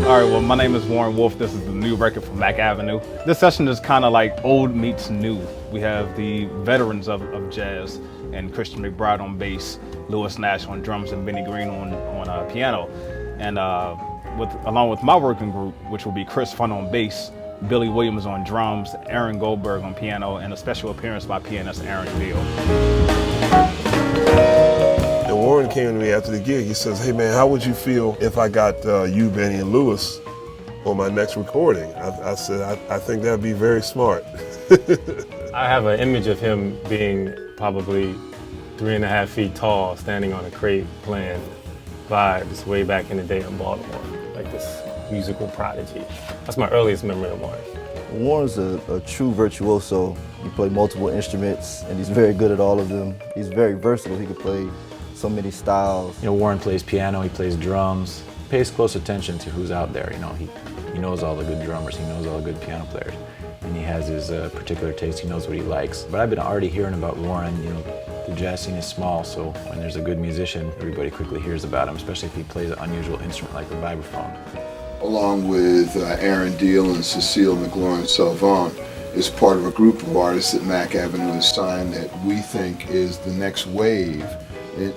All right, well, my name is Warren Wolf. This is the new record from Mac Avenue. This session is kind of like old meets new. We have the veterans of jazz and Christian McBride on bass, Lewis Nash on drums, and Benny Green on piano. And along with my working group, which will be Kris, Funn on bass, Billy Williams on drums, Aaron Goldberg on piano, and a special appearance by pianist Aaron Diehl. And Warren came to me after the gig. He says, "Hey man, how would you feel if I got you, Benny, and Lewis on my next recording?" I said, I think that'd be very smart. I have an image of him being probably 3.5 feet tall, standing on a crate playing vibes way back in the day in Baltimore, like this musical prodigy. That's my earliest memory of Warren. Warren's a true virtuoso. He plays multiple instruments, and he's very good at all of them. He's very versatile. He can play so many styles. You know, Warren plays piano, he plays drums, pays close attention to who's out there. You know, he knows all the good drummers, he knows all the good piano players, and he has his particular taste. He knows what he likes. But I've been already hearing about Warren. You know, the jazz scene is small, so when there's a good musician, everybody quickly hears about him, especially if he plays an unusual instrument like the vibraphone. Along with Aaron Diehl and Cecile McLaurin-Salvant, is part of a group of artists that Mac Avenue has signed that we think is the next wave,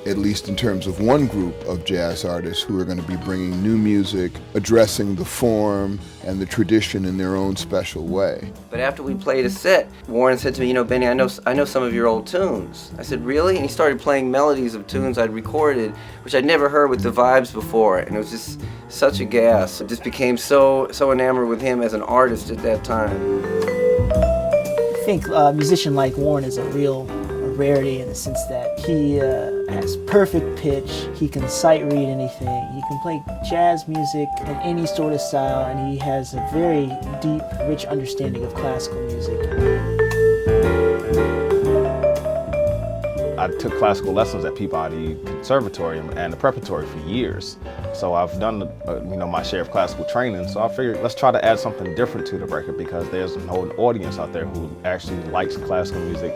at least in terms of one group of jazz artists who are going to be bringing new music, addressing the form and the tradition in their own special way. But after we played a set, Warren said to me, "You know, Benny, I know some of your old tunes." I said, "Really?" And he started playing melodies of tunes I'd recorded, which I'd never heard with the vibes before, and it was just such a gas. I just became so enamored with him as an artist at that time. I think a musician like Warren is a rarity in the sense that he has perfect pitch, he can sight read anything, he can play jazz music in any sort of style, and he has a very deep, rich understanding of classical music. I took classical lessons at Peabody Conservatory and the preparatory for years. So I've done my share of classical training. So I figured let's try to add something different to the record because there's an audience out there who actually likes classical music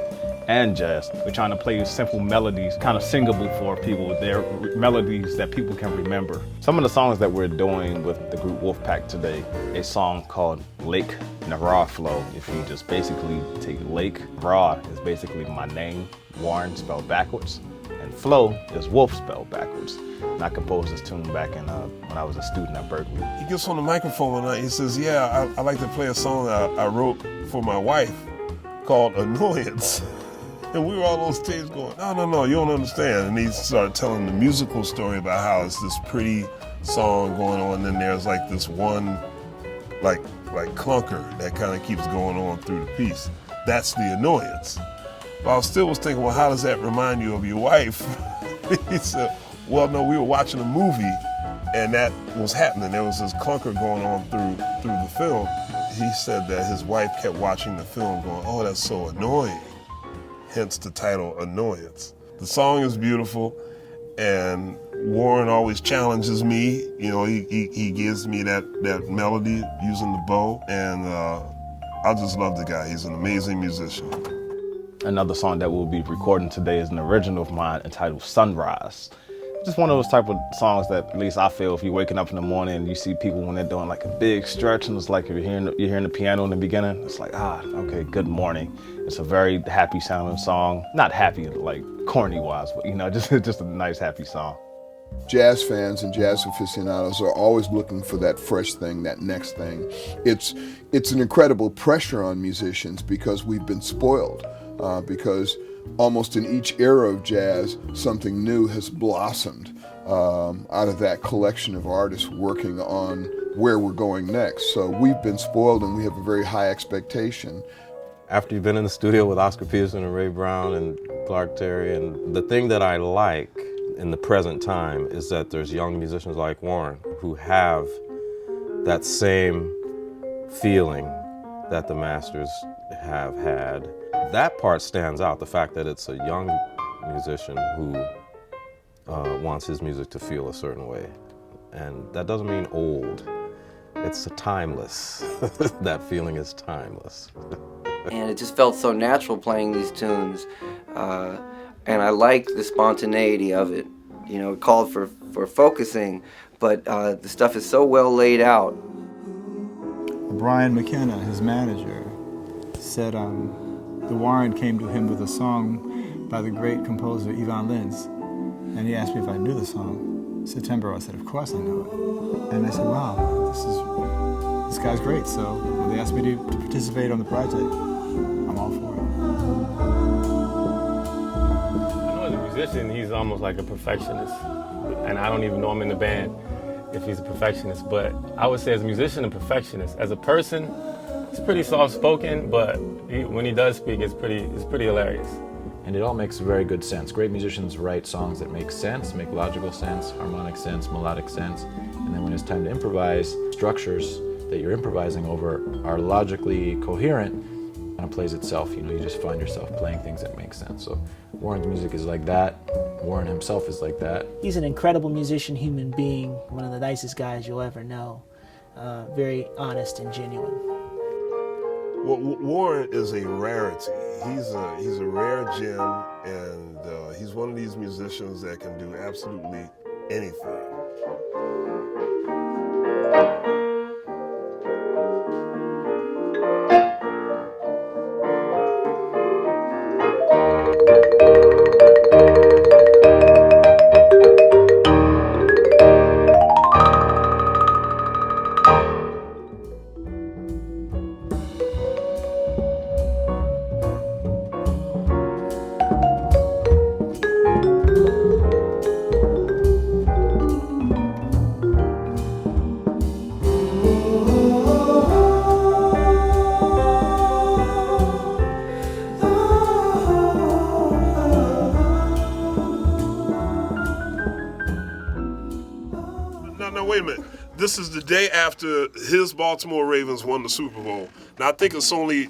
and jazz. We're trying to play simple melodies, kind of singable for people. They're melodies that people can remember. Some of the songs that we're doing with the group Wolfpack today, a song called Lake Nara Flow. If you just basically take Lake, Ra is basically my name, Warren spelled backwards, and Flow is Wolf spelled backwards. And I composed this tune back in when I was a student at Berkeley. He gets on the microphone one night, he says, "Yeah, I like to play a song that I wrote for my wife called Annoyance." And we were all those tapes going, no, you don't understand. And he started telling the musical story about how it's this pretty song going on, and there's like this one, like clunker that kind of keeps going on through the piece. That's the annoyance. But I still was thinking, well, how does that remind you of your wife? He said, well, no, we were watching a movie, and that was happening. There was this clunker going on through the film. He said that his wife kept watching the film going, oh, that's so annoying. Hence the title, Annoyance. The song is beautiful, and Warren always challenges me. You know, he gives me that melody using the bow, and I just love the guy. He's an amazing musician. Another song that we'll be recording today is an original of mine entitled Sunrise. Just one of those type of songs that at least I feel if you're waking up in the morning and you see people when they're doing like a big stretch and it's like you're hearing the piano in the beginning, it's like, okay, good morning. It's a very happy sounding song. Not happy like corny wise, but just a nice happy song. Jazz fans and jazz aficionados are always looking for that fresh thing, that next thing. It's an incredible pressure on musicians because we've been spoiled, because almost in each era of jazz, something new has blossomed out of that collection of artists working on where we're going next. So we've been spoiled and we have a very high expectation. After you've been in the studio with Oscar Peterson and Ray Brown and Clark Terry, and the thing that I like in the present time is that there's young musicians like Warren who have that same feeling that the masters have had. That part stands out, the fact that it's a young musician who wants his music to feel a certain way. And that doesn't mean old. It's timeless. That feeling is timeless. And it just felt so natural playing these tunes. And I liked the spontaneity of it. You know, it called for focusing, but the stuff is so well laid out. Brian McKenna, his manager, said the Warren came to him with a song by the great composer Ivan Lins, and he asked me if I knew the song. September, I said, of course I know it. And I said, wow, this guy's great. So when they asked me to participate on the project, I'm all for it. I know as a musician, he's almost like a perfectionist, and I don't even know him in the band if he's a perfectionist, but I would say as a musician, a perfectionist. As a person, he's pretty soft-spoken, but when he does speak, it's pretty hilarious. And it all makes very good sense. Great musicians write songs that make sense, make logical sense, harmonic sense, melodic sense, and then when it's time to improvise, structures that you're improvising over are logically coherent, and it plays itself. You know, you just find yourself playing things that make sense. So Warren's music is like that. Warren himself is like that. He's an incredible musician, human being, one of the nicest guys you'll ever know. Very honest and genuine. Well, Warren is a rarity. He's a rare gem, and he's one of these musicians that can do absolutely anything. Wait a minute. This is the day after his Baltimore Ravens won the Super Bowl. Now, I think it's only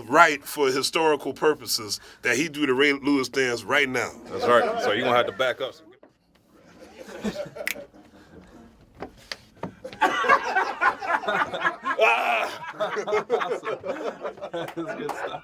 right for historical purposes that he do the Ray Lewis dance right now. That's right. So you're going to have to back up. That's good stuff.